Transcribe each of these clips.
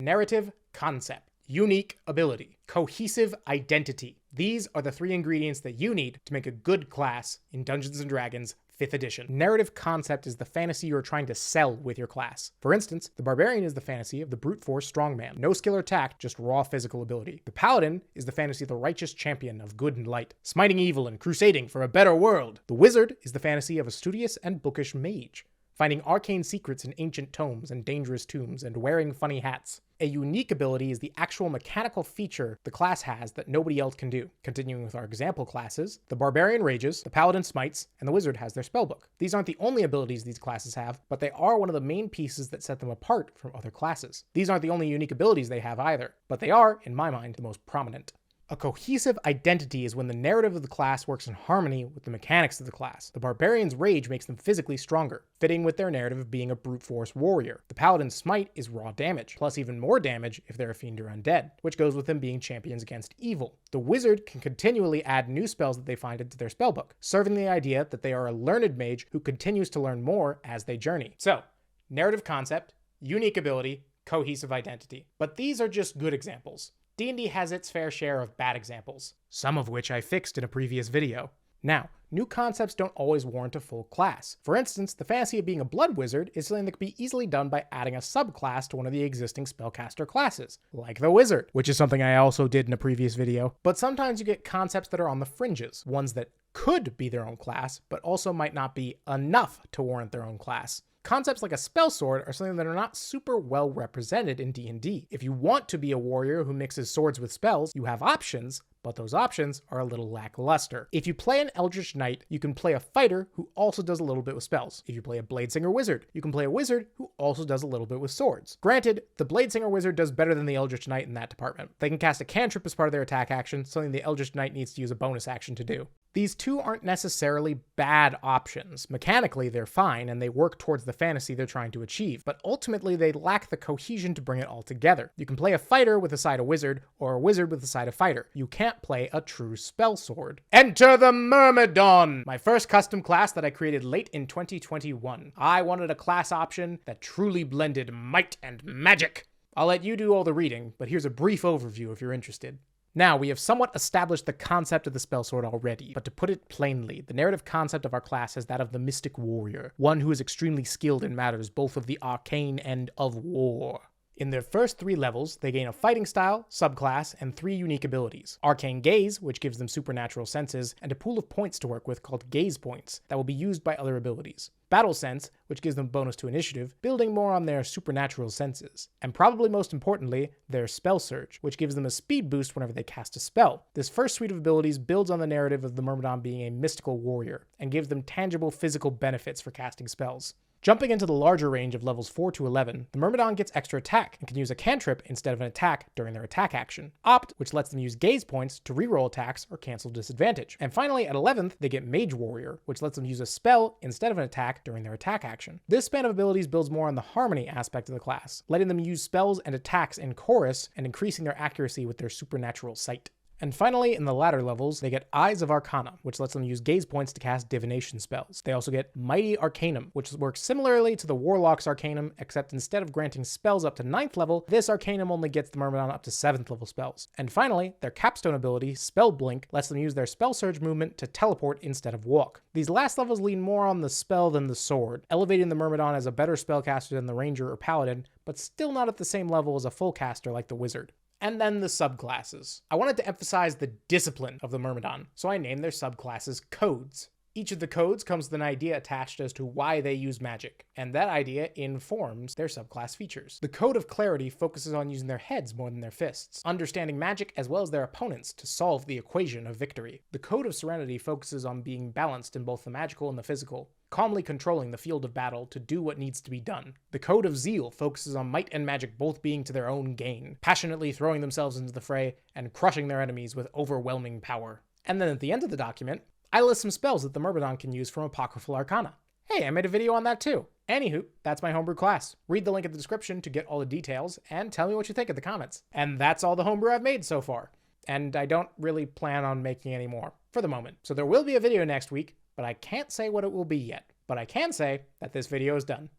Narrative concept, unique ability, cohesive identity. These are the 3 ingredients that you need to make a good class in Dungeons & Dragons 5th edition. Narrative concept is the fantasy you're trying to sell with your class. For instance, the Barbarian is the fantasy of the brute force strongman. No skill or tact, just raw physical ability. The Paladin is the fantasy of the righteous champion of good and light, smiting evil and crusading for a better world. The Wizard is the fantasy of a studious and bookish mage, finding arcane secrets in ancient tomes and dangerous tombs and wearing funny hats. A unique ability is the actual mechanical feature the class has that nobody else can do. Continuing with our example classes, the Barbarian rages, the Paladin smites, and the Wizard has their spellbook. These aren't the only abilities these classes have, but they are one of the main pieces that set them apart from other classes. These aren't the only unique abilities they have either, but they are, in my mind, the most prominent. A cohesive identity is when the narrative of the class works in harmony with the mechanics of the class. The Barbarian's rage makes them physically stronger, fitting with their narrative of being a brute force warrior. The Paladin's smite is raw damage, plus even more damage if they're a fiend or undead, which goes with them being champions against evil. The Wizard can continually add new spells that they find into their spellbook, serving the idea that they are a learned mage who continues to learn more as they journey. So, narrative concept, unique ability, cohesive identity. But these are just good examples. D&D has its fair share of bad examples, some of which I fixed in a previous video. Now, new concepts don't always warrant a full class. For instance, the fantasy of being a blood wizard is something that can be easily done by adding a subclass to one of the existing spellcaster classes, like the wizard, which is something I also did in a previous video. But sometimes you get concepts that are on the fringes, ones that could be their own class, but also might not be enough to warrant their own class. Concepts like a spellsword are something that are not super well represented in D&D. If you want to be a warrior who mixes swords with spells, you have options, but those options are a little lackluster. If you play an Eldritch Knight, you can play a fighter who also does a little bit with spells. If you play a Bladesinger Wizard, you can play a wizard who also does a little bit with swords. Granted, the Bladesinger Wizard does better than the Eldritch Knight in that department. They can cast a cantrip as part of their attack action, something the Eldritch Knight needs to use a bonus action to do. These two aren't necessarily bad options. Mechanically, they're fine, and they work towards the fantasy they're trying to achieve, but ultimately they lack the cohesion to bring it all together. You can play a fighter with a side of wizard, or a wizard with a side of fighter. You can't play a true spellsword. Enter the Myrmidon! My first custom class that I created late in 2021. I wanted a class option that truly blended might and magic. I'll let you do all the reading, but here's a brief overview if you're interested. Now, we have somewhat established the concept of the spellsword already, but to put it plainly, the narrative concept of our class is that of the mystic warrior, one who is extremely skilled in matters both of the arcane and of war. In their first 3 levels, they gain a fighting style, subclass, and 3 unique abilities. Arcane Gaze, which gives them supernatural senses, and a pool of points to work with called Gaze Points that will be used by other abilities. Battle Sense, which gives them bonus to initiative, building more on their supernatural senses. And probably most importantly, their Spell Surge, which gives them a speed boost whenever they cast a spell. This first suite of abilities builds on the narrative of the Myrmidon being a mystical warrior, and gives them tangible physical benefits for casting spells. Jumping into the larger range of levels 4 to 11, the Myrmidon gets extra attack and can use a cantrip instead of an attack during their attack action. Opt, which lets them use gaze points to reroll attacks or cancel disadvantage. And finally, at 11th, they get Mage Warrior, which lets them use a spell instead of an attack during their attack action. This span of abilities builds more on the harmony aspect of the class, letting them use spells and attacks in chorus and increasing their accuracy with their supernatural sight. And finally, in the latter levels, they get Eyes of Arcana, which lets them use gaze points to cast divination spells. They also get Mighty Arcanum, which works similarly to the Warlock's Arcanum, except instead of granting spells up to 9th level, this Arcanum only gets the Myrmidon up to 7th level spells. And finally, their capstone ability, Spell Blink, lets them use their Spell Surge movement to teleport instead of walk. These last levels lean more on the spell than the sword, elevating the Myrmidon as a better spellcaster than the Ranger or Paladin, but still not at the same level as a full caster like the Wizard. And then the subclasses. I wanted to emphasize the discipline of the Myrmidon, so I named their subclasses codes. Each of the codes comes with an idea attached as to why they use magic, and that idea informs their subclass features. The Code of Clarity focuses on using their heads more than their fists, understanding magic as well as their opponents to solve the equation of victory. The Code of Serenity focuses on being balanced in both the magical and the physical, calmly controlling the field of battle to do what needs to be done. The Code of Zeal focuses on might and magic both being to their own gain, passionately throwing themselves into the fray and crushing their enemies with overwhelming power. And then at the end of the document, I list some spells that the Myrmidon can use from Apocryphal Arcana. Hey, I made a video on that too. Anywho, that's my homebrew class. Read the link in the description to get all the details, and tell me what you think in the comments. And that's all the homebrew I've made so far. And I don't really plan on making any more, for the moment. So there will be a video next week, but I can't say what it will be yet. But I can say that this video is done.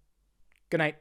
Good night.